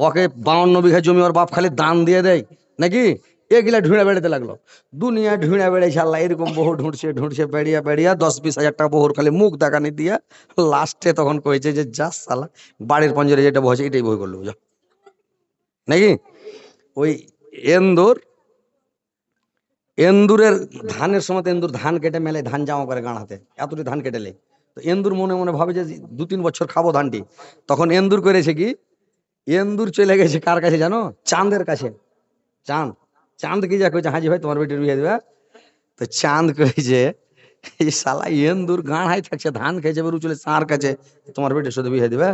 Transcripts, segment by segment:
ওকে 52 বিঘা জমি ওর বাপ খালি দান দিয়ে দেয় নাকি, এগুলা ঢুঁড়ে বেড়াতে লাগলো। দুনিয়া ঢুঁড়ে বেড়েছে আল্লাহ, এরকম বহু ঢুঁড়ছে ঢুঁড়ছে বেড়িয়া বেড়িয়া 10-20 হাজার টাকা বহুর খালি মুখ দেখানি দিয়া লাস্টে তখন কয়েছে যে যা সালা বাড়ির পঞ্জরে যেটা বসে এটাই বই করলো বুঝা নাকি। ওই এন্দুর এন্দুরের ধানের সময় এন্দুর ধান কেটে মেলে ধান জামা করে গাঁড়াতে, এতটি ধান কেটেলে তো এন্দুর মনে মনে ভাবে যে 2-3 বছর খাবো ধানটি। তখন এন্দুর করেছে কি, এন্দুর চলে গেছে কার কাছে জানো, চাঁদের কাছে। চাঁদ চাঁদ কি যা কইছে হাজি ভাই তোমার বেটির বিয়ে দিবা। তো চাঁদ কইছে এই শালা এন্দুর গাঁড়াই থাকছে ধান খেয়েছে বেরু চলে চাঁর কাছে তোমার বেটির সাথে বিয়ে দিবে।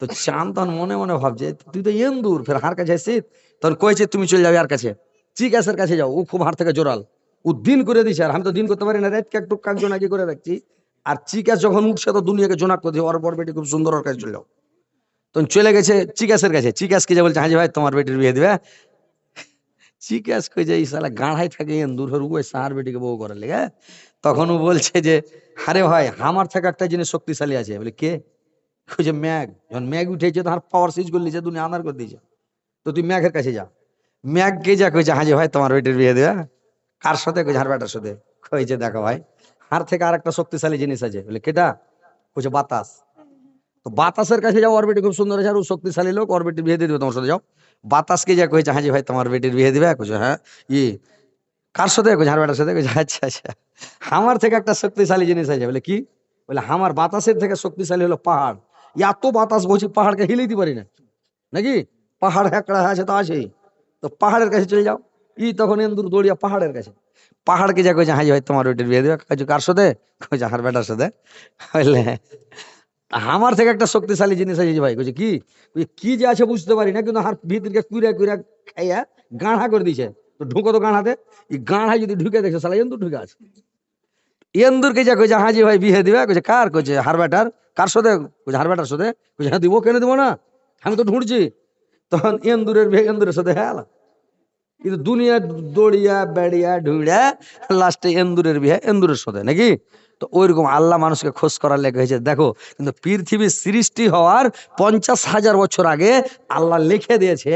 তো চাঁদ তখন মনে মনে ভাবছে তুই তো এন্দুর ফের হার কাছে আসছিস, তখন কইছে তুমি চলে যাবে আর কাছে, চিকাসের কাছে যাও, ও খুব হার থেকে জোরাল, ও দিন করে দিছে আর আমি তো দিন করতে পারি না, রাতকে একটু কাক জোনাকি করে রাখছি। আর চিকাস যখন উঠছে তো দুনিয়াকে জোনাক করছে, ওর বর বেটি খুব সুন্দর ওর কাছে চলে যাও। তখন চলে গেছে চিকাসের কাছে, চিকাস কি যে বলছে হাজি ভাই তোমার বেটির বিয়ে দিবে। চিকাস কই যে এই শালা গাঁড়াই থাকে এন্দুর হর ওই সার বেটিকে বউ করার লেগে। তখন ও বলছে যে আরে ভাই আমার থেকে একটা জিনিস শক্তিশালী আছে, বলে কে, কইছে ম্যাগ, যখন ম্যাগ উঠেছে তার পাওয়ার সুইচ করে দিয়েছে দুনিয়া আন্ধার করে দিয়েছে, তো তুই ম্যাগের কাছে যা। ম্যাগ কে যা কইছে হাজি ভাই তোমার বেটির বিয়ে দেবে। কার সাথে, কইছে হার বেটার সাথে। কইছে দেখো ভাই হার থেকে আর একটা শক্তিশালী জিনিস আছে, বলে কেটা, কইছে বাতাস। তো বাতাসের কাছে যাও, ওর বেটি খুব সুন্দর আছে আর ও শক্তিশালী লোক, ওর বেটির বিয়ে দিয়ে দিবে তোমার সাথে যাও। বাতাসকে যা কইছে হাজি ভাই তোমার বেটির বিয়ে দিবে, কইছে হ্যাঁ ই কার সাথে, কইছে হার বেটার সাথে। কইছে আচ্ছা আচ্ছা আমার থেকে একটা শক্তিশালী জিনিস আছে, বলে কি, বলে আমার বাতাসের থেকে শক্তিশালী হলো পাহাড়, এত বাতাস বলছি পাহাড়কে হিলেই দিতে পারি না নাকি, পাহাড় হ্যাকড়া আছে তো আছেই, তো পাহাড়ের কাছে চলে যাও। ই তখন এন্দুর দৌড়িয়া পাহাড়ের কাছে, পাহাড়কে যা কইছে হাজি ভাই তোমার বেটির বিয়ে দিবে, কইছে কার সাথে, কইছে হার বেটার সাথে। বললে আমার থেকে একটা শক্তিশালী জিনিস আছে যে ভাই, কইছে কি, কইছে, কি যে আছে বুঝতে পারি না, কিন্তু হার ভিতরকে কুইরা কুইরা খাইয়া গাঁড়া করে দিছে। তো ঢুকো তো গাঁড়াতে, এই গাঁড়ায় যদি ঢুকে দেখছে শালা এন্দুর ঢুকে আছে। এন্দুরকে যা কইছে হাজি ভাই বিয়ে দিবে, কইছে কার, কইছে হার বেটার। কার সাথে, কইছে হার বেটার সাথে। কইছে হ্যাঁ দিব, কেন দিব না, আমি তো ঢুঁড়ছি। তখন এন্দুরের বিয়ে এন্দুরের সাথে হ্যাঁ। কিন্তু দুনিয়া দড়িয়া বেড়িয়া ঢুড়া লাস্টে এন্দুরের বিয়ে এন্দুরের সাথে নাকি। তো ওইরকম আল্লাহ মানুষকে খোঁজ করার লেগে হয়েছে দেখো, কিন্তু পৃথিবীর সৃষ্টি হওয়ার 50,000 বছর আগে আল্লাহ লিখে দিয়েছে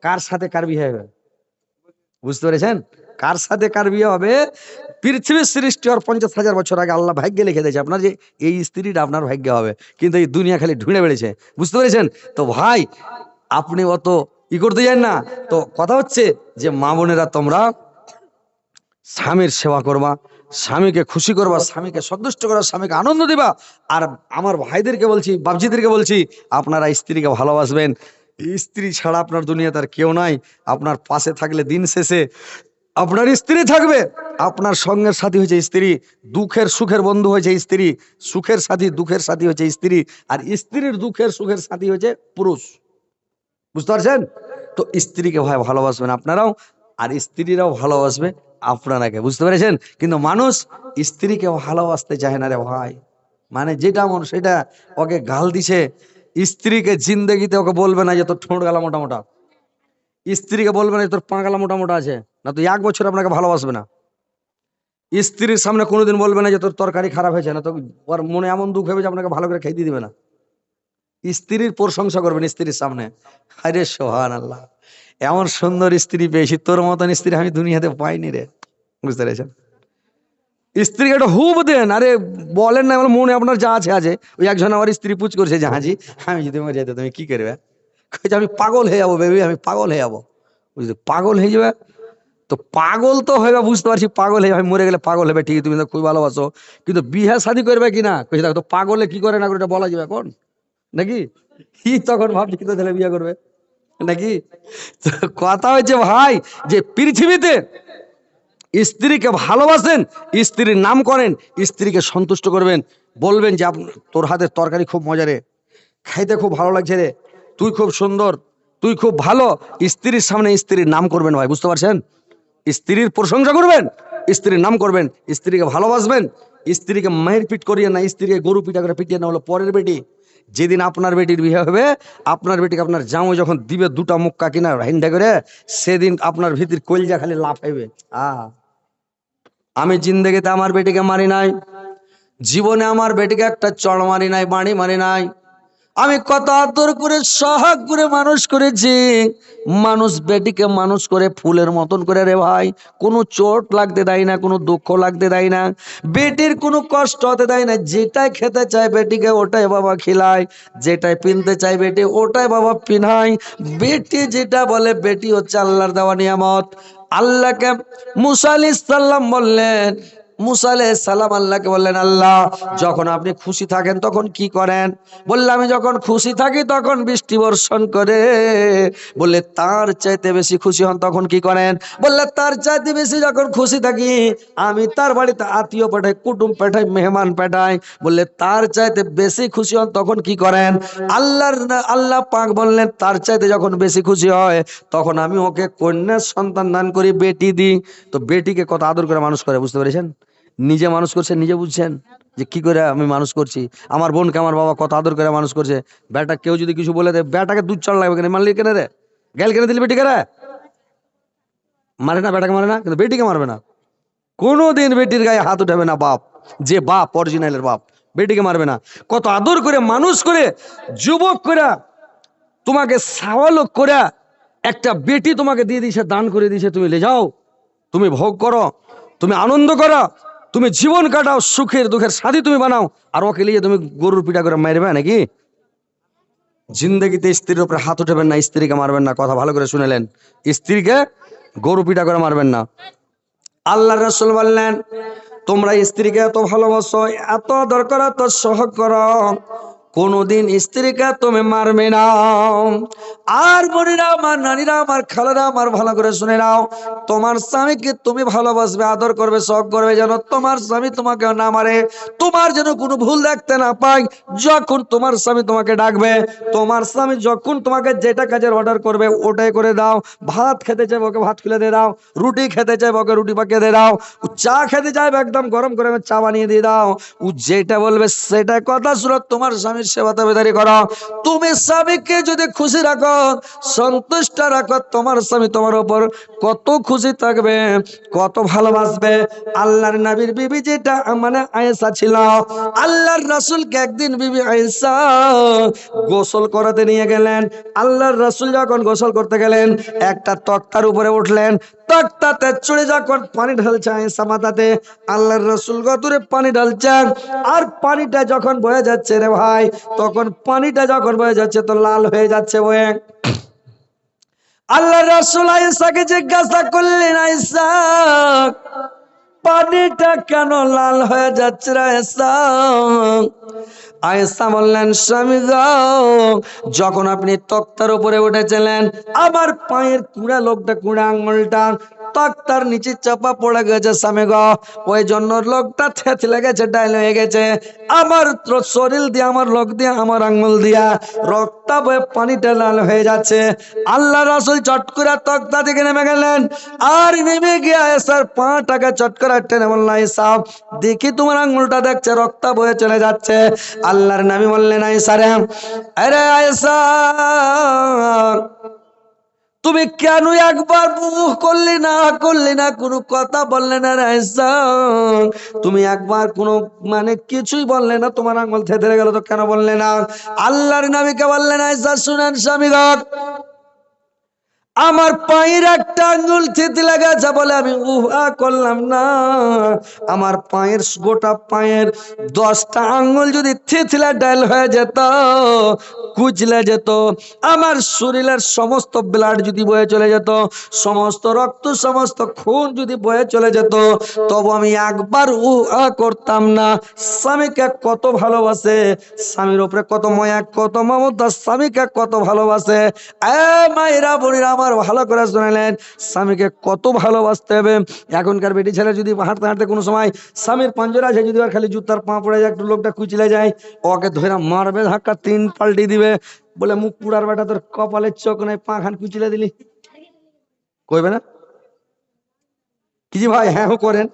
কার সাথে কার বিয়ে হবে। বুঝতে পেরেছেন, কার সাথে কার বিয়ে হবে পৃথিবীর সৃষ্টি হওয়ার 50,000 বছর আগে আল্লাহ ভাগ্যে লিখে দিয়েছে আপনার যে এই স্ত্রীটা আপনার ভাগ্যে হবে, কিন্তু এই দুনিয়া খালি ঢুঁড়ে বেড়েছে। বুঝতে পেরেছেন, তো ভাই আপনি অত ই করতে যান না। তো কথা হচ্ছে যে মা বোনেরা তোমরা স্বামীর সেবা করবা, স্বামীকে খুশি করবা, স্বামীকে সন্তুষ্ট করবা, স্বামীকে আনন্দ দিবা। আর আমার ভাইদেরকে বলছি, বাপজিদেরকে বলছি, আপনারা স্ত্রীকে ভালোবাসবেন। স্ত্রী ছাড়া আপনার দুনিয়াতে আর কেউ নাই। আপনার পাশে থাকলে দিন শেষে আপনার স্ত্রী থাকবে। আপনার সঙ্গের সাথী হয়েছে স্ত্রী, দুঃখের সুখের বন্ধু হয়েছে স্ত্রী, সুখের সাথী দুঃখের সাথী হয়েছে স্ত্রী, আর স্ত্রীর দুঃখের সুখের সাথী হয়েছে পুরুষ। বুঝতে পারছেন, তো স্ত্রীকে ভাই ভালোবাসবেন আপনারাও, আর স্ত্রীরাও ভালোবাসবে আপনারাকে। বুঝতে পেরেছেন, কিন্তু মানুষ স্ত্রীকে ভালোবাসতে চায় না রে ভাই, মানে যেটা মন সেটা ওকে গাল দিছে। স্ত্রীকে জিন্দেগিতে ওকে বলবে না যে তোর ঠোঁট গালা মোটা মোটা, স্ত্রীকে বলবে না যে তোর পা গালা মোটা মোটা আছে, না তো 1 বছর আপনাকে ভালোবাসবে না। স্ত্রীর সামনে কোনোদিন বলবে না যে তোর তরকারি খারাপ হয়েছে, না তো ওর মনে এমন দুঃখ হবে যে আপনাকে ভালো করে খাইতে দিবে না। স্ত্রীর প্রশংসা করবেন স্ত্রীর সামনে, আরে সোহান আল্লাহ এমন সুন্দর স্ত্রী পেয়েছি, তোর মতন স্ত্রী আমি দুনিয়াতে পাইনি রে। বুঝতে পেরেছেন, স্ত্রীকে একটা হুব দেন, আরে বলেন না আমার মনে আপনার যা আছে আছে। ওই একজন আমার স্ত্রী পুচ করছে যে হাজি আমি যদি মরে যেতে তুমি কি করবে, কইছে আমি পাগল হয়ে যাবো বেবি, আমি পাগল হয়ে যাবো। বুঝলি, পাগল হয়ে যাবে, তো পাগল তো হবে, বুঝতে পারছি পাগল হয়ে আমি মরে গেলে পাগল হবে ঠিকই, তুমি তো খুব ভালোবাসো, কিন্তু বিয়ে শাদী করবে কিনা, কইছে দেখো তো পাগলে কি করে না করে এটা বলা যাবে এখন নাকি। কি তখন ভাবছি কিন্তু ছেলে বিয়ে করবে নাকি। তো কথা হচ্ছে ভাই যে পৃথিবীতে স্ত্রীকে ভালোবাসেন, স্ত্রীর নাম করেন, স্ত্রীকে সন্তুষ্ট করবেন, বলবেন যে তোর হাতের তরকারি খুব মজা রে, খাইতে খুব ভালো লাগছে রে, তুই খুব সুন্দর, তুই খুব ভালো। স্ত্রীর সামনে স্ত্রীর নাম করবেন ভাই, বুঝতে পারছেন, স্ত্রীর প্রশংসা করবেন, স্ত্রীর নাম করবেন, স্ত্রীকে ভালোবাসবেন। স্ত্রীকে মায়ের পিট করিয়ে না, স্ত্রীকে গরু পিটা করে পিটিয়ে না, হলো পরের বেটি। যেদিন আপনার বেটির বিয়ে হবে, আপনার বেটিকে আপনার জামাই যখন দিবে দুটা মুক্কা কিনা হিন্ডা করে, সেদিন আপনার ভিতর কলজা খালি লাফাইবে। আমি জিন্দেগিতে আমার বেটিকে মারি নাই, জীবনে আমার বেটিকে একটা চড় মারি নাই, বাড়ি মারি নাই। আমি কত আদর করে সোহাগ করে মানুষ করেছি। মানুষ বেটিকে মানুষ করে ফুলের মতন করে রে ভাই, কোনো চোট লাগতে দেয় না, কোনো দুঃখ লাগতে দেয় না, বেটির কোনো কষ্ট হতে দেয় না। যেটাই খেতে চায় বেটিকে ওটাই বাবা খিলায়, যেটাই পিনতে চায় বেটি ওটাই বাবা পিনায়। বেটি যেটা বলে, বেটি হচ্ছে আল্লাহর দেওয়া নিয়ামত। আল্লাহকে মুসা আলাইহিস সালাম বললেন, মুসা আলাইহিস সালাম আল্লাহকে বললেন, আল্লাহ যখন আপনি খুশি থাকেন তখন কি করেন? বললে আমি যখন খুশি থাকি তখন বৃষ্টি বর্ষণ করে। বললে তার চাইতে বেশি খুশি হন তখন কি করেন? বললে তার চাইতে বেশি যখন খুশি থাকি আমি তার বাড়িতে আত্মীয় পাঠাই, কুটুম পাঠাই, মেহমান পাঠাই। বললে তার চাইতে বেশি খুশি হন তখন কি করেন? আল্লাহ পাক বললেন তার চাইতে যখন বেশি খুশি হয় তখন আমি ওকে কন্যা সন্তান দান করি, বেটি দিই। তো বেটিকে কত আদর করে মানুষ করে, বুঝতে পেরেছেন? নিজে মানুষ করছে, নিজে বুঝছেন যে কি করে আমি মানুষ করছি। আমার বোনকে আমার বাবা কত আদর করে মানুষ করছে। বেটা কেউ যদি কিছু বলে দেয়, বেটাকে দুধ চড় লাগবে কেন, মারলি কেন রে, গেল কেন দিলি বেটিকে রে? মারে না, বেটাকে মারে না, কিন্তু বেটিকে মারবে না। কোনোদিন বেটির গায়ে হাত উঠাবে না বাপ, যে বাপ অরিজিনালের বাপ, বেটিকে মারবে না। কত আদর করে মানুষ করে যুবক করে তোমাকে সাওয়ালক করে একটা বেটি তোমাকে দিয়ে দিয়েছে, দান করে দিয়েছে, তুমি লে যাও, তুমি ভোগ করো, তুমি আনন্দ করো, তুমি জীবন কাটাও, সুখের দুঃখের সাথী তুমি বানাও। আর ওকে নিয়ে তুমি গরুর পিঠা করে মারবে নাকি? জিন্দগিতে স্ত্রীর উপরে হাত উঠাবেন না, স্ত্রীকে মারবেন না, কথা ভালো করে শুনেলেন। স্ত্রীকে গরু পিঠা করে মারবেন না। আল্লাহ রাসূল বললেন, তোমরা স্ত্রীকে এত ভালোবাসো, এত দরকার, এত সহগ করো, কোনদিন স্ত্রীকে তুমি মারবে না। আর বোনেরা আমার, নারীরা আমার, খালারা আমার, ভালো করে শুনে নাও, তোমার স্বামীকে তুমি ভালোবাসবে, আদর করবে, শখ করবে, যেন তোমার স্বামী তোমাকে না মারে, তোমার যেন কোনো ভুল দেখতে না পাই। যখন তোমার স্বামী তোমাকে ডাকবে, তোমার স্বামী যখন তোমাকে যেটা কাজের অর্ডার করবে ওটাই করে দাও। ভাত খেতে চাইবে ওকে ভাত খুলে দিয়ে দাও, রুটি খেতে চাইবে ওকে রুটি পাকিয়ে দিয়ে দাও, ও চা খেতে চাইবে একদম গরম করে চা বানিয়ে দিয়ে দাও। ও যেটা বলবে সেটা কথা শুনে তোমার স্বামীর সেবা তাবেদারি করো। তুমি স্বামীকে যদি খুশি রাখো, সন্তুষ্ট রাখো, তোমার স্বামী তোমার উপর কত খুশি থাকবে, কত ভালোবাসবে। আল্লাহর নবীর বিবি যেটা মানে আয়েশা ছিল, আল্লাহর রাসূলকে একদিন বিবি আয়েশা গোসল করাতে নিয়ে গেলেন। আল্লাহর রাসূল যখন গোসল করতে গেলেন, একটা তক্তার উপরে উঠলেন, তক্তাতে চড়ে যখন পানি ঢালছে আয়েশা মাথাতে, আল্লাহর রাসূল গতরে পানি ঢালছেন। আর পানিটা যখন বয়ে যাচ্ছে রে ভাই, তখন পানিটা যখন বয়ে যাচ্ছে তো লাল হয়ে যাচ্ছে বয়ে। আল্লাহর রাসূল আয়েশাকে জিজ্ঞাসা করলেন, আয়েশা পানিটা কেন লাল হয়ে যাচ্ছে রে আয়েশা? আয়েশা বললেন, স্বামী গো, যখন আপনি তক্তার উপরে উঠেছিলেন আমার পায়ের কুড়া লোকটা, কুড়া আঙ্গুলটা তক্তার নিচে চাপা পড়ে গেছে স্বামী গো, ওই জন্য লোকটা থেতলে গেছে, ডাইল হয়ে গেছে। আমার শরীর দিয়ে, আমার লোক দিয়ে, আমার আঙ্গুল দিয়া রক্ত বয়ে পানিটা লাল হয়ে যাচ্ছে। আল্লাহ রাসূল চট করে তক্তা থেকে নেমে গেলেন, আর নেমে গিয়ে আয়েশার পাটাকে চট করে টেনে বললেন, আয়েশা দেখি তোমার আঙ্গুলটা দেখছে রক্ত বয়ে চলে যাচ্ছে। আল্লাহর নবী বললেন, আয়েশা রে, আরে আয়েশা তুমি কেন একবার মুখ করলি না কোনো কথা বললে না রে আয়েশা? তুমি একবার কোনো মানে কিছুই বললে না, তোমার আঙ্গুল থেতলে গেল তো কেন বললে না? আল্লাহর নবীকে বললেন, আয়েশা শুনেন স্বামীগণ, আমার পায়ের একটা আঙ্গুল থেতলে গেছে বলে আমি উহা করলাম না। আমার পায়ের গোটা পায়ের 10টা আঙ্গুল যদি থেতলে ডাল হয়ে যেত, কুচলে যেত, আমার শরীরের সমস্ত ব্লাড যদি বয়ে চলে যেত, সমস্ত রক্ত, সমস্ত খুন যদি বয়ে চলে যেত, তবু আমি একবার উহা করতাম না। স্বামীকে কত ভালোবাসে, স্বামীর উপরে কত মায়া, কত মমতা, স্বামীকে কত ভালোবাসে। মায়েরা বোনেরা আমার, ভালো করে শুনলেন, স্বামীকে কত ভালোবাসতে হবে। এখনকার বেটি ছেলে যদি হাঁটতে হাঁটতে কোনো সময় স্বামীর পাঞ্জরা আছে, যদি আর খালি জুতার পা পড়ে যায়, একটু লোকটা কুচলে যায়, ওকে ধরে মারবে, ধাক্কা 3 পাল্টি দিবে, বলে মুখ পুরার বেটা তোর কপালের চোখ নাই, পা খান কুচলে দিলি, কইবে না কি জি ভাই? হ্যাঁ করেন,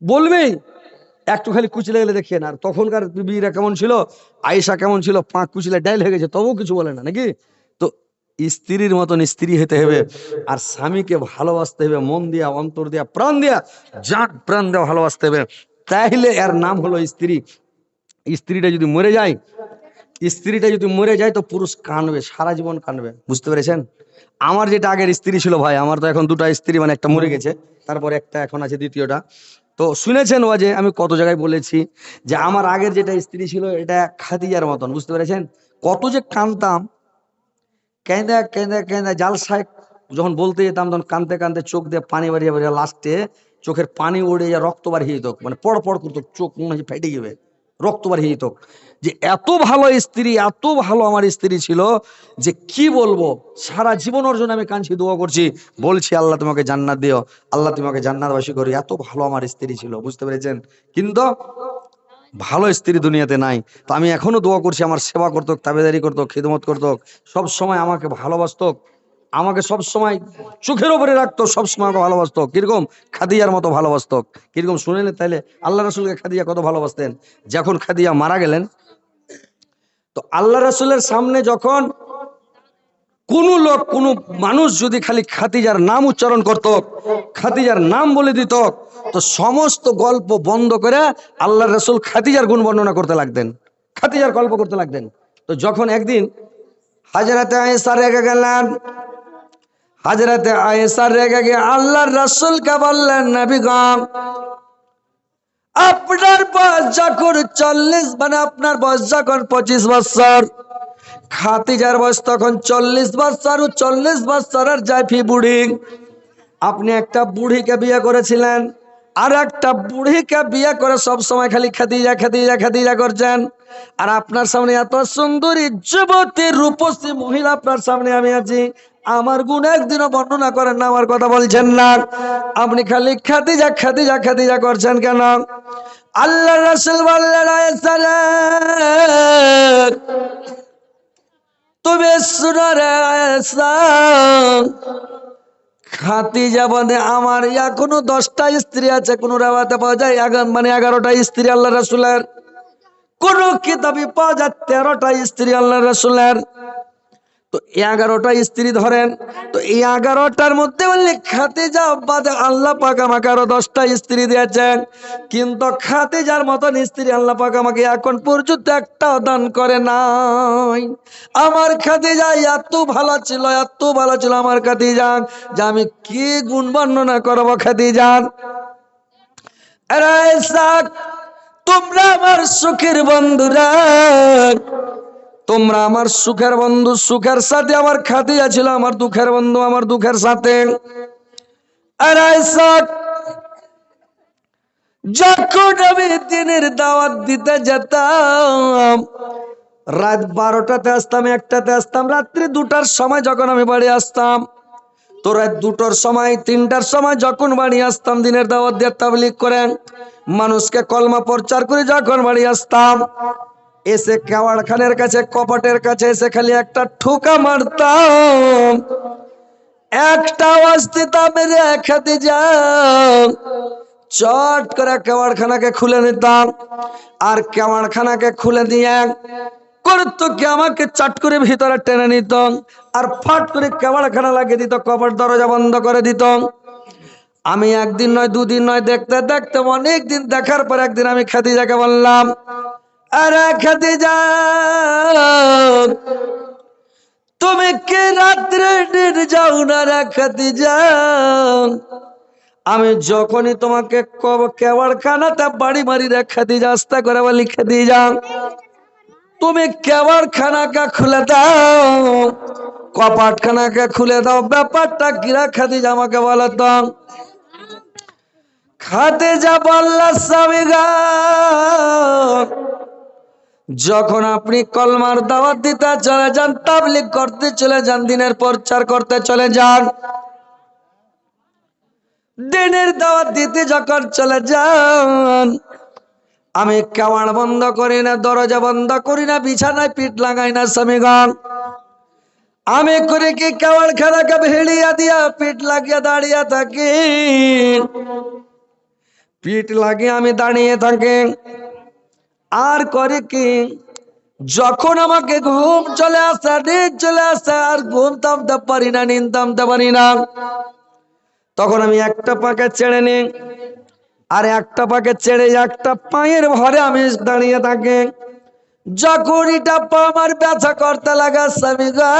বলবেই একটু খালি কুচলে গেলে দেখিয়ে না। আর তখনকার বিবিরা কেমন ছিল, আয়েশা কেমন ছিল, পাঁক কুচলে ডাইল হয়ে গেছে তবুও কিছু বলে না নাকি? তো স্ত্রীর মতন স্ত্রী হতে হবে, আর স্বামীকে ভালোবাসতে হবে মন দিয়া, অন্তর দিয়া, প্রাণ দিয়া, জান প্রাণ দেওয়া ভালোবাসতে হবে, তাইলে এর নাম হলো স্ত্রী। স্ত্রীটা যদি মরে যায়, স্ত্রীটা যদি মরে যায় তো পুরুষ কাঁদবে, সারা জীবন কাঁদবে, বুঝতে পেরেছেন? আমার যেটা আগের স্ত্রী ছিল ভাই, আমার তো এখন দুটো স্ত্রী, মানে একটা মরে গেছে, তারপরে একটা এখন আছে দ্বিতীয়টা। তো শুনেছেন ও যে আমি কত জায়গায় বলেছি যে আমার আগের যেটা স্ত্রী ছিল এটা খাদিজার মতন, বুঝতে পেরেছেন? কত যে কাঁদতাম, কেঁদে কেঁদে কেঁদে জালসায় যখন বলতে যেতাম তখন কাঁদতে কাঁদতে চোখ দিয়ে পানি বাড়িয়ে বাড়িয়ে লাস্টে চোখের পানি উড়ে যা রক্ত বার হয়ে যেত, মানে পড় পড় করতো, চোখ মনে হয় ফেটে যাবে, রক্ত বার হয়ে যেত। যে এত ভালো স্ত্রী, এত ভালো আমার স্ত্রী ছিল যে কি বলবো, সারা জীবন ওর জন্য আমি কাঁদছি, দোয়া করছি, বলছি আল্লাহ তোমাকে জান্নাত দিও, আল্লাহ তোমাকে জান্নাতবাসী করি, এত ভালো আমার স্ত্রী ছিল, বুঝতে পেরেছেন? কিন্তু ভালো স্ত্রী দুনিয়াতে নাই। তো আমি এখনো দোয়া করছি আমার সেবা করতো, তাবেদারি করতো, খিদমত করতো, সব সময় আমাকে ভালোবাসতো, আমাকে সব সময় চোখের উপরে রাখতো, সব সময় আমাকে ভালোবাসতো, কিরকম খাদিজার মতো ভালোবাসতো। কিরকম শুনেন তাইলে? আল্লাহ রাসূলকে খাদিজা কত ভালোবাসতেন। যখন খাদিজা মারা গেলেন, তো আল্লাহ রাসূলের সামনে যখন কোন লোক, কোন মানুষ যদি খালি খাদিজার নাম উচ্চারণ করত, খাদিজার নাম বলে দিত, তো সমস্ত গল্প বন্ধ করে আল্লাহ রাসূল খাদিজার গুণ বর্ণনা করতে লাগতেন, খাদিজার গল্প করতে লাগতেন। তো যখন একদিন হযরতে আয়েশা রেগে গেলেন, হযরতে আয়েশা রেগে গিয়ে আল্লাহর রাসূলকে বললেন, নবী গো, আপনার বয়স যখন 40, মানে আপনার বয়স যখন 25 বছর, খাদিজার বয়স তখন 40 বছর, 40 বছরের জাইফি বুড়ি। আপনি একটা বুড়িকে বিয়ে করেছিলেন, আর একটা বুড়িকে বিয়ে করে সব সময় খালি খাদিজা খাদিজা খাদিজা করছেন। আর আপনার সামনে এত সুন্দরী যুবতী রূপসী মহিলা আপনার সামনে আমি আছি, আমার গুণ একদিনও বর্ণনা করেন না, আমার কথা বলছেন না, আপনি খালি খাদিজা খাদিজা খাদিজা করছেন কেন? আল্লাহ রাসূল বললেন, আয়েশা রে, তুমি শুনো রে আয়েশা, খাদিজা বলে আমার এখনো 10টা স্ত্রী আছে, কোন রাওয়াতে পাওয়া যায় মানে 11টা স্ত্রী আল্লাহ রাসূলের, কোন কিতাবে পাওয়া যায় 13টা স্ত্রী আল্লাহ রাসূলের। তো 11টা স্ত্রী ধরেন, তো এই 11টার মধ্যে বললে খাদিজা বাদে আল্লাহ পাক আমাকে আরো 10টা স্ত্রী দিয়েছেন, কিন্তু খাদিজার মতন স্ত্রী আল্লাহ পাক আমাকে এখন পর্যন্ত একটাও দান করে নাই। আমার খাদিজা এত ভালো ছিল, এত ভালো ছিল আমার খাদিজা, যে আমি কি গুণ বর্ণনা করবো খাদিজার। আরে ইসাক, তোমরা আমার সুখের বন্ধুরা, তোমরা আমার সুখের বন্ধু, সুখের সাথে আমার খাদিজা ছিল আমার দুঃখের বন্ধু, আমার দুঃখের সাথে। আর ইসাক, যখন আমি দিনের দাওয়াত দিতে যেতাম, রাত 12টাতে আসতাম, 1টাতে আসতাম, রাত্রি 2টার সময় যখন আমি বাড়ি আসতাম, তো রাত 2টার সময় 3টার সময় যখন বাড়ি আসতাম, দিনের দাওয়াত দিয়ে তাবলীগ করে মানুষকে কলমা প্রচার করে যখন বাড়ি আসতাম, এসে কেওয়াড়খানের কাছে, কপাটের কাছে এসে খালি একটা ঠোকা মারতাম, একটা আওয়াজ দিতাম, রে খাদিজা, চট করে কেওয়াড়খানাকে খুলে নিতাম। আর কেওয়াড়খানাকে খুলে দিয়ে করতো কি, আমাকে চট করে ভিতরে টেনে নিত, আর ফাট করে কেওয়াড়খানা লাগিয়ে দিত, কপাট দরজা বন্ধ করে দিত। আমি একদিন নয়, দুদিন নয়, দেখতে দেখতে অনেক দিন দেখার পর একদিন আমি খাদিজাকে বললাম, আরে খাদিজা, তুমি কি রাত্রে নির যাও না রে খাদিজা? আমি যখনই তোমাকে কেওয়াড়খানাতে বাড়ি মারি রে খাদিজা, আস্তে করে বলি, খাদিজা তুমি কেওয়াড়খানাকে খুলে দাও, কপাটখানাকে খুলে দাও, ব্যাপারটা কি রে খাদিজা আমাকে বলো তো। খাদিজা বলল, স্বামী গো, যখন আপনি কলমার দাওয়াত দিতে চলে যান, তাবলীগ করতে চলে যান, দিনের প্রচার করতে চলে যান, দিনের দাওয়াত দিতে যখন চলে যান, আমি কেওয়াড় বন্ধ করি না, দরজা বন্ধ করি না, বিছানায় পিঠ লাগাই না স্বামীগণ, আমি করে কি কেওয়াড় খানাকে ভেড়িয়া দিয়া পিঠ লাগিয়ে দাঁড়িয়ে থাকি, পিঠ লাগিয়ে আমি দাঁড়িয়ে থাকি। আর করে কি, যখন আমাকে ঘুম চলে আসে, নিদ চলে আসে, আর ঘুম থামতে পারি না, নিদ থামতে পারি না, তখন আমি একটা পাকে ছেড়ে নিই, আর একটা পাকে ছেড়ে একটা পায়ের ভরে আমি দাঁড়িয়ে থাকি। যখন এটা পা আমার ব্যথা করতে লাগা স্বামী গো,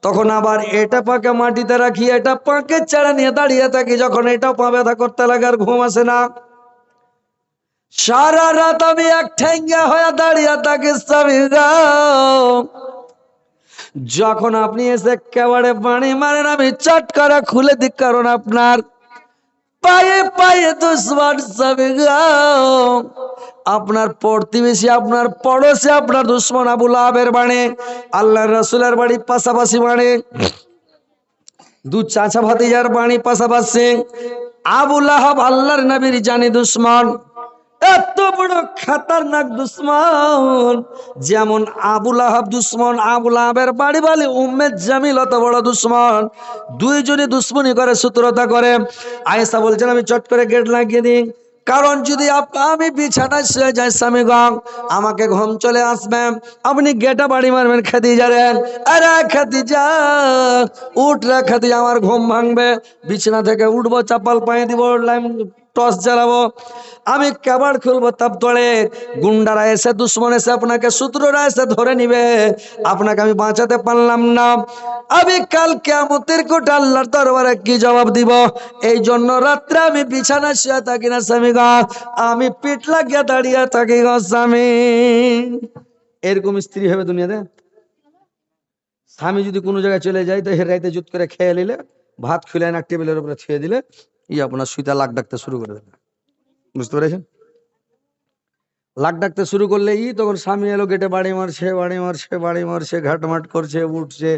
তখন আবার এটা পাকে মাটিতে রাখি, এটা পাকে ছেড়ে নিয়ে দাঁড়িয়ে থাকি। যখন এটা পা ব্যথা করতে লাগে আর ঘুম আসে না, সারা রাত আমি এক ঠেঙ্গা হয়ে দাঁড়িয়ে থাকি স্বামী গো। যখন আপনি এসে কেবারে পানি মারেন আমি চট করে খুলে দিই, কারণ আপনার পায়ে পায়ে দুশ্মন স্বামী গো। আপনার প্রতিবেশী, আপনার পড়োশী, আপনার দুশ্মন আবু লাহাবের বাড়ি, আল্লাহর রাসূলের বাড়ি পাশাপাশি বাড়ি, দু চাচা ভাতিজার বাড়ি পাশাপাশি। আবু লাহাব আল্লাহর নবীর জানি দুশ্মন, এত বড় খতরনাক দুশ্মন। যেমন আবু লাহাব দুশ্মন, আবু লাহাবের বাড়ি বালি উম্মে জামিল অত বড় দুশ্মন। দুইজনে দুশ্মনী করে, শত্রুতা করে। আয়েশা বলছেন আমি চট করে গেট লাগিয়ে দিই, কারণ যদি আমি বিছানায় শুয়ে যাই স্বামী গো, আমাকে ঘুম চলে আসবে, আপনি গেটে বাড়ি মারবেন খাদিজা রে, আরে খাদিজা উঠ রে খাদিজা, আমার ঘুম ভাঙবে। বিছানা থেকে উঠবো, চাপাল পায়ে দিব, টর্চ জ্বালাবো, আমি কেবাড় খুলবো, তাপ তোলে গুন্ডারা এসে, দুশ্মন এসে, আপনাকে শত্রুরা এসে ধরে নিবে, আপনাকে আমি বাঁচাতে পারলাম না। আমি কাল কিয়ামতের কোটা আল্লাহর দরবারে কি জবাব দিব? এই জন্য রাত্রে আমি বিছানা শুয়ে থাকি না স্বামী গো, আমি পিঠ লাগিয়ে দাঁড়িয়ে থাকি গো স্বামী। এরকম স্ত্রী হবে দুনিয়াতে? স্বামী যদি কোনো জায়গায় চলে যায় তো রাইতে জুত করে খেয়ে নিলে, ভাত খুলে না টেবিলের উপরে ছুঁয়ে দিলে আপনার সুইতা লাগ ডাকতে শুরু করে দেবে। বুঝতে পেরেছেন? লাগ ডাকতে শুরু করলে তখন স্বামী এলো, গেটে বাড়ি মারছে, বাড়ি মারছে, বাড়ি মারছে, ঘাটমাট করছে, উঠছে,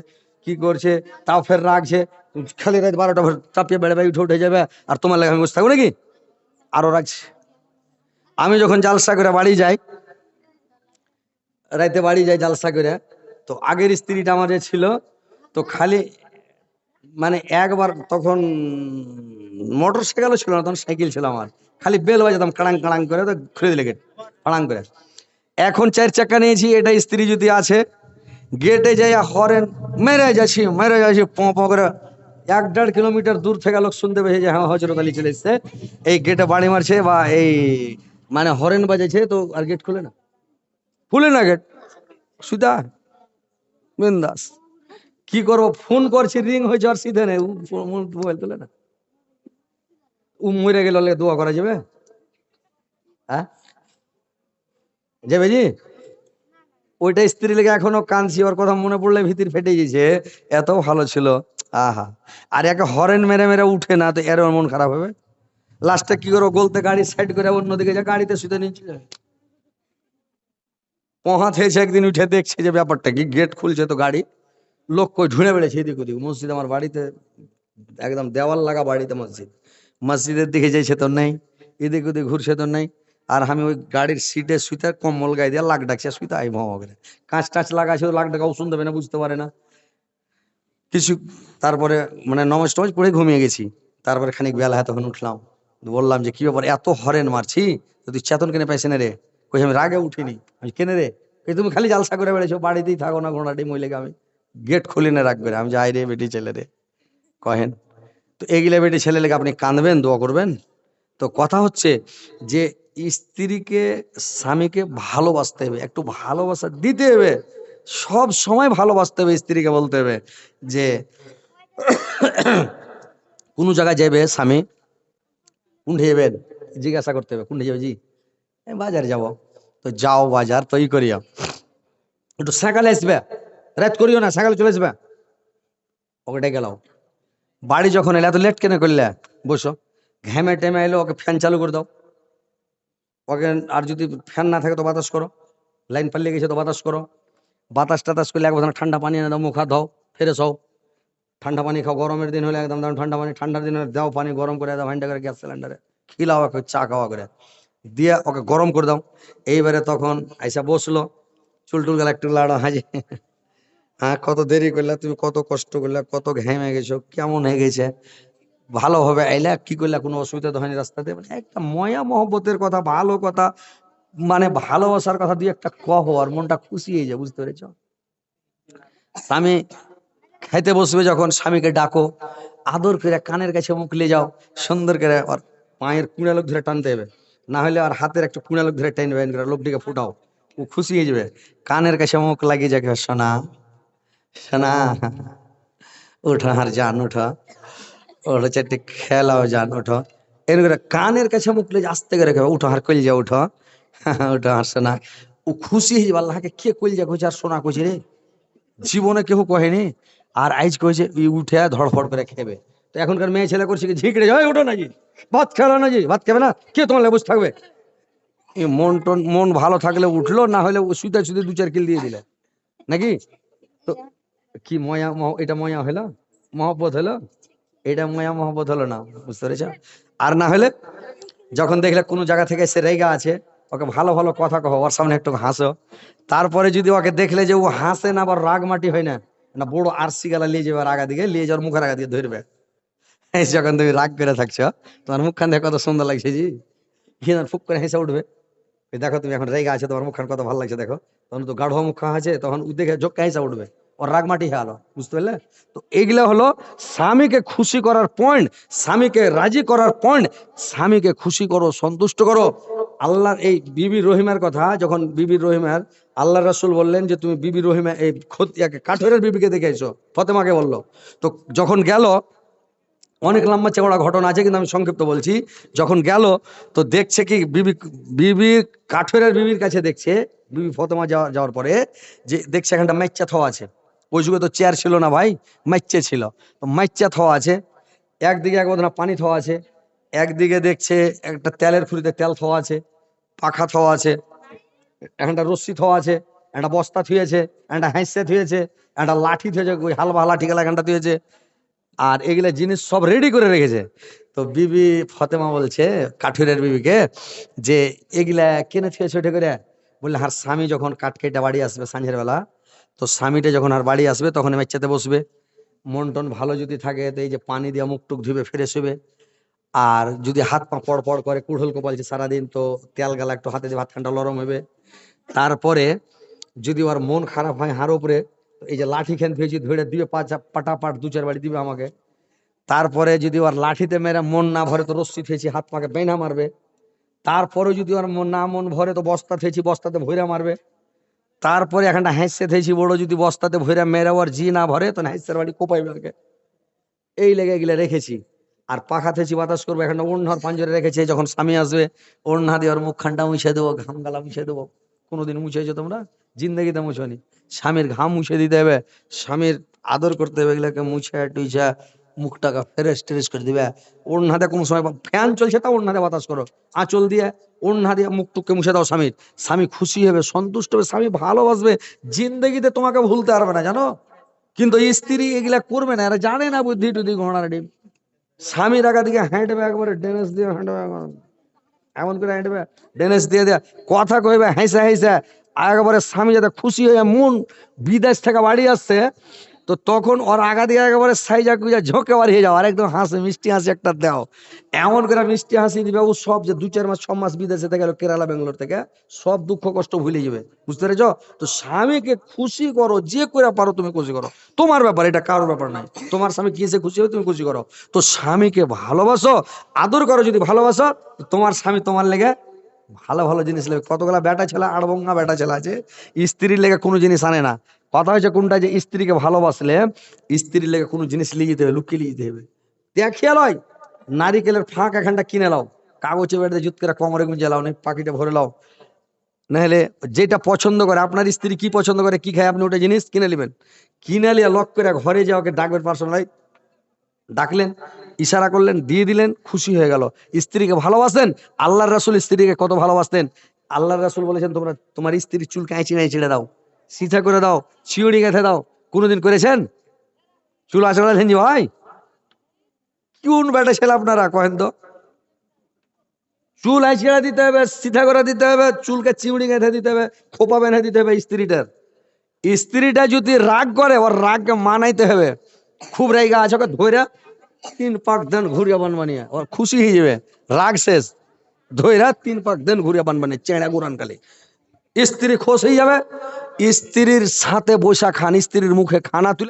কি করছে, তাও ফের রাখছে। খালি রাত 12টা চাপিয়ে বেড়ে বেড়ে উঠে উঠে যাবে, আর তোমার লাগে আমি বসে থাকবো নাকি? আরো রাখছে। আমি যখন জালসা করে বাড়ি যাই, রাইতে বাড়ি যাই জালসা করে, তো আগের স্ত্রীটা আমার যে ছিল, তো খালি মানে একবার তখন মোটর সাইকেলও ছিল না, তখন সাইকেল ছিল আমার, খালি বেল বাজাতাম কাড়াং কাড়াং করে, তো খুলে দিলে গেট কাড়াং করে। এখন 4 চাকা নিয়েছি, এটা স্ত্রী যদি আছে, গেটে যাই হরেন মেরে যাচ্ছি পঁ পঁ করে, 1-1.5 কিলোমিটার দূর থেকে লোক শুনতে পেয়েছে যে হ্যাঁ হজরত আলী চলে এসছে, এই গেটে বাড়ি মারছে বা এই মানে হরেন বাজাইছে, তো আর গেট খুলে না গেট, সুদা বিন্দাস। কি করবো, ফোন করছি, রিং হয়েছে, আর সিধে নেই, মোবাইল তোলে না। মরে গেল দোয়া করা যাবে? হ্যাঁ যাবে জি। ওইটা স্ত্রী লেগে এখনো কাঁদছি, ওর কথা মনে পড়লে ভিতর ফেটে গেছে, এত ভালো ছিল। আহা, আর একে হরেন মেরে মেরে উঠে না, তো এর মন খারাপ হবে। লাস্টে কি করবো, গলতে গাড়ি সাইড করে অন্যদিকে যা, গাড়িতে শুতে নিচ্ছে, পহাত হয়েছে। একদিন উঠে দেখছে যে ব্যাপারটা কি, গেট খুলছে তো গাড়ি, লোক কই ঢুঁড়ে বেড়েছে এদিক ওদিক। মসজিদ আমার বাড়িতে একদম দেওয়াল লাগা বাড়িতে মসজিদ, মসজিদের দিকে যাইছে তো নেই, এদিক ওদিক ঘুরছে তো নেই। আর আমি ওই গাড়ির সিটে শুইতে কম্বল গায়ে দিয়ে লাগ ডাকছে, শুইতে আই ভাও করে কাঁচ টাচ লাগাছে, লাগ ডাকাও শুনতে পারে না, বুঝতে পারে না কিছু। তারপরে মানে নমাজ টমাজ পড়ে ঘুমিয়ে গেছি। তারপরে খানিক বেলা হয়, তখন উঠলাম, বললাম যে কি ব্যাপার, এত হরেন মারছি, তো তুই চেতন কেনে পাইছে না রে? কই আমি রাগে উঠিনি। আমি কেনে রে? তুমি খালি জালসা করে বেড়েছো, বাড়িতেই থাকো না, ঘোড়াটি মহিলাকে আমি গেট খুলে না রাখবে, আমি যাই রে বেটি ছেলে রে কহেন। তো এগুলা বেটি ছেলে লেগে আপনি কাঁদবেন, দোয়া করবেন। তো কথা হচ্ছে যে স্ত্রীকে, স্বামীকে ভালোবাসতে হবে, একটু ভালোবাসা দিতে হবে, সব সময় ভালোবাসতে হবে। স্ত্রীকে বলতে হবে যে কোনো জায়গায় যাবে স্বামী, কোনঠে যাবেন জিজ্ঞাসা করতে হবে, কোনঠে যাবে জি? বাজারে যাব। তো যাও বাজার, তো করিও, একটু সকালে আসবে, রাত করিও না, সকালে চলে আসবে। ওকে ডেকে লাও। বাড়ি যখন এলে, এত লেট কেন করলে, বসো, ঘেমে টেমে এলো, ওকে ফ্যান চালু করে দাও ওকে। আর যদি ফ্যান না থাকে তো বাতাস করো, লাইন পাল্লে গেছে তো বাতাস করো, বাতাস টাতাস করলে একবার ঠান্ডা পানি এনে দাও, মুখ হাত দাও, ফেরে সও, ঠান্ডা পানি খাও। গরমের দিন হলে একদম দাও ঠান্ডা পানি, ঠান্ডার দিন হলে দাও পানি গরম করে দাও, ভান্ডা করে গ্যাস সিলিন্ডারে খিলাও, ওকে চা খাওয়া করে দিয়ে ওকে গরম করে দাও। এইবারে তখন আইসা বসলো, চুল টুল গেলা একটু লাড়া হাজে, হ্যাঁ কত দেরি করলে তুমি, কত কষ্ট করলে, কত ঘেমে গেছো, কেমন হয়ে গেছে, ভালোভাবে আইলা, কি করলে, কোনো অসুবিধা তো হয়নি রাস্তাতে, মানে একটা ময়া মহব্বতের কথা, ভালো কথা, মানে ভালোবাসার কথা দুই একটা কহ, আর মনটা খুশি হয়ে যায়। বুঝতে পেরেছ? স্বামী খাইতে বসবে যখন, স্বামীকে ডাকো, আদর করে কানের কাছে মুখ নিয়ে যাও, সুন্দর করে, আর পায়ের কুড়া লোক ধরে টানতে হবে, না হলে আর হাতের একটা কুড়া লোক ধরে টানবে, লোকটিকে ফুটাও, ও খুশি হয়ে যাবে। কানের কাছে মুখ লাগিয়ে যাকে, সোনা সোনা উঠো আর জান উঠো, ওটা চারটে খেলাও জান উঠো, এরকম করে কানের কাছে মুখ লেগে আস্তে করে খেবে, উঠো আর কইল যা উঠো, উঠো আর সোনা। ও খুশি হয়ে যাবে, আল্লাহকে কে কইল যা কইছে আর সোনা কইছে রে, জীবনে কেউ কহেনি। আর আইজ কইছে উঠে ধড়ফড় করে খেবে। তো এখনকার মেয়ে ছেলে করছে কি ঝিঁকড়ে যায়, ওঠো নাকি ভাত খেলো নাকি, ভাত খাবে না, কে তোমার লেবুস থাকবে। এই মন ভালো থাকলে উঠলো, না হলে শুতে শুতে দু চার কিল দিয়ে দিলে নাকি। তো কি ময়া এটা ময়া হলো, মহব্বত হলো, এটা ময়া মহব্বত হলো না, বুঝতে পেরেছ। আর না হলে যখন দেখলে কোনো জায়গা থেকে সে রেগা আছে, ওকে ভালো ভালো কথা কहो, ওর সামনে একটু হাসো। তারপরে যদি ওকে দেখলে যে ও হাসে না, আবার রাগ মাটি হয় না, না বড় আরসি গালা নিয়ে যাবে আগা দিকে, নিয়ে যাওয়ার মুখের আগা দিয়ে ধরবে। এই যখন তুমি রাগ করে থাকছো, তোমার মুখখান দেখে কত সুন্দর লাগছে জি, ফুক করে হেসে উঠবে। এই দেখো তুমি এখন রেগা আছে, তোমার মুখখান কত ভালো লাগছে দেখো, তখন তো গাঢ় মুখ আছে, তখন ও দেখে ঝোঁকা হেসে উঠবে, ওর রাগ মাটি হয়ে আলো, বুঝতে পারলে। তো এইগুলা হলো স্বামীকে খুশি করার পয়েন্ট, স্বামীকে রাজি করার পয়েন্ট। স্বামীকে খুশি করো, সন্তুষ্ট করো। আল্লাহর এই বিবি রহিমার কথা, যখন বিবি রহিমার আল্লাহ রাসূল বললেন যে তুমি বিবি রহিমা এই কাঠের বিবিকে দেখে এসো, ফতেমাকে বললো। তো যখন গেল, অনেক লম্বা চওড়া ঘটনা আছে, কিন্তু আমি সংক্ষিপ্ত বলছি। যখন গেল তো দেখছে কি, বিবি কাঠের বিবির কাছে দেখছে, বিবি ফতেমা যাওয়ার পরে যে দেখছে এখানটা মাইচ্চা থোয়া আছে। ওই যুগে তো চেয়ার ছিল না ভাই, মাইচ্চে ছিল। তো মাইচ্চা থোয়া আছে, একদিকে এক বোতল পানি থোয়া আছে, একদিকে দেখছে একটা তেলের ফুরিতে তেল থোয়া আছে, পাখা থোয়া আছে, একটা রশ্মি থোয়া আছে, একটা বস্তা থুয়েছে, একটা হাঁসে থুয়েছে, একটা লাঠি থুয়েছে, ওই হালবা লাঠি গেলা এখানটা থুয়েছে, আর এগুলা জিনিস সব রেডি করে রেখেছে। তো বিবি ফতেমা বলছে কাঠুরের বিবিকে যে এগুলা কেনে থুয়েছে ওটা করে। বললে আর স্বামী যখন কাঠ কেটে বাড়ি আসবে সাঁঝের বেলা, তো স্বামীটা যখন আর বাড়ি আসবে তখন মেচ্চাতে বসবে, মন টন ভালো যদি থাকে তো এই যে পানি দিয়ে মুখ টুক ধুবে ফ্রেশ হবে। আর যদি হাত পা পড় পড় করে কুড়ল কপালছে সারাদিন, তো তেল গালা একটু হাতে দিয়ে ভাত খানটা নরম হবে। তারপরে যদি ওর মন খারাপ হয় হার উপরে, তো এই যে লাঠি খেন ফেয়েছি ধরে দিবে, পাটা দু চার বাড়ি দিবে আমাকে। তারপরে যদি ওর লাঠিতে মেরে মন না ভরে, তো রশ্মি থেছি হাত পাকে বেনা মারবে। তারপরে যদি ওর মন ভরে, তো বস্তা থেছি বস্তাতে ভৈরা মারবে। তারপরে এখানটা হাঁসছে থেছি বড়, যদি বস্তাতে ভৈরা মেরে ওর জি না ভরে, তো হাঁসের বাড়ি কোপাইবে ওকে। এই লেগে এগুলো রেখেছি। আর পাখা থেছি বাতাস করবো, এখানটা ওড়নার পাঞ্জরে রেখেছি, যখন স্বামী আসবে ওড়না দিয়ে ওর মুখখানটা মুছে দেবো, ঘাম গালা মুছে দেবো। কোনোদিন মুছেছো তোমরা? জিন্দগিতে মুছোনি। স্বামীর ঘাম মুছে দিতে হবে, স্বামীর আদর করতে হবে, এগুলাকে মুছে টুইছা মুখটাকে ফ্রেশ ট্রেশ করে দিবে। ওড়নাতে কোনো সময় ফ্যান চলছে তা ওড়নাতে বাতাস করো, আঁচল দিয়ে ওড়না দিয়ে মুখ টুককে মুছে দাও স্বামীর। স্বামী খুশি হবে, সন্তুষ্ট হবে, স্বামী ভালোবাসবে, জিন্দগিতে তোমাকে ভুলতে পারবে না, জানো। কিন্তু স্ত্রী এগুলা করবে না, এরা জানে না বুদ্ধি টুদ্ধি ঘোড়ার ডিম। স্বামীর আগা দিকে হাঁটবে, একবারে ডেনেস দিয়ে হাঁটবে, এমন করে হাঁটবে, ডেনেস দিয়ে দেয়া কথা কইবে হাইসা হাইসা। একবারে স্বামী যাতে খুশি হয়ে মন বিদেশ থেকে বাড়ি আসছে, তো তখন ওর আগা দিয়ে একেবারে সাইজা কুইজা ঝোঁকে বাড়িয়ে যাও, আর একদম হাসি মিষ্টি হাসি একটা দাও, এমন করে মিষ্টি হাসি দিবে। ও সব যে 2-4 মাস 6 মাস বিদেশে থেকে গেল, কেরালা বেঙ্গালোর থেকে, সব দুঃখ কষ্ট ভুলে যাবে, বুঝতে পেরেছ। তো স্বামীকে খুশি করো, যে করে পারো তুমি খুশি করো, তোমার ব্যাপার, এটা কারোর ব্যাপার নাই। তোমার স্বামী কিসে খুশি হবে তুমি খুশি করো। তো স্বামীকে ভালোবাসো, আদর করো। যদি ভালোবাসো, তোমার স্বামী তোমার লেগে ভালো ভালো জিনিস লেগে, কতগুলা বেটা ছেলে আড়বঙ্গা বেটা ছেলে আছে স্ত্রীর লেগে কোনো জিনিস আনে না। কথা হয়েছে কোনটা, যে স্ত্রীকে ভালোবাসলে স্ত্রীর লেগে কোনো জিনিস লিয়ে যেতে হবে, লুকিয়ে লিয়ে যেতে হবে। দেখিয়ে লয়, নারিকেলের ফাঁক এখানটা কিনে লাও, কাগজে বেড়ে জুত করে কোমরে গুঁজে লাও, না পাখিটা ভরে লাও। নাহলে যেটা পছন্দ করে, আপনার স্ত্রী কি পছন্দ করে কি খায়, আপনি ওটা জিনিস কিনে নেবেন। কিনে নিয়ে লক করে ঘরে যাও, ওকে ডাকবেন, পার্সোনাল ডাকলেন, ইশারা করলেন, দিয়ে দিলেন, খুশি হয়ে গেল। স্ত্রীকে ভালোবাসেন, আল্লাহর রাসূল স্ত্রীকে কত ভালোবাসতেন। আল্লাহর রাসূল বলেছেন তোমরা তোমার স্ত্রীর চুল কাঁচি নাই ছেড়ে দাও, সিধা করে দাও, শিউড়ি গেঁথে দাও। কোনোদিন করেছেন? চুল আঁচড়ালেন যে ভাই, কোন বেটা ছেলে আপনারা কহেন তো। চুল আঁচড়া দিতে হবে, সিধা করে দিতে হবে, চুলকে চিউড়ি গেঁথে দিতে হবে, খোপা বেঁধে দিতে হবে। স্ত্রীটা যদি রাগ করে, ওর রাগকে মানাইতে হবে। খুব রেগা আছে, ওকে ধৈরা 3 পাক দেন ঘুরিয়া বান বানিয়ে, ওর খুশি হয়ে যাবে, রাগ শেষ। ধৈরা 3 পাক দেন ঘুরিয়া বান বানিয়ে চেঁড়া গুরান কালে স্ত্রী খুশ হয়ে যাবে। স্ত্রীর সাথে বসা খান, স্ত্রীর মুখে খানা তুলে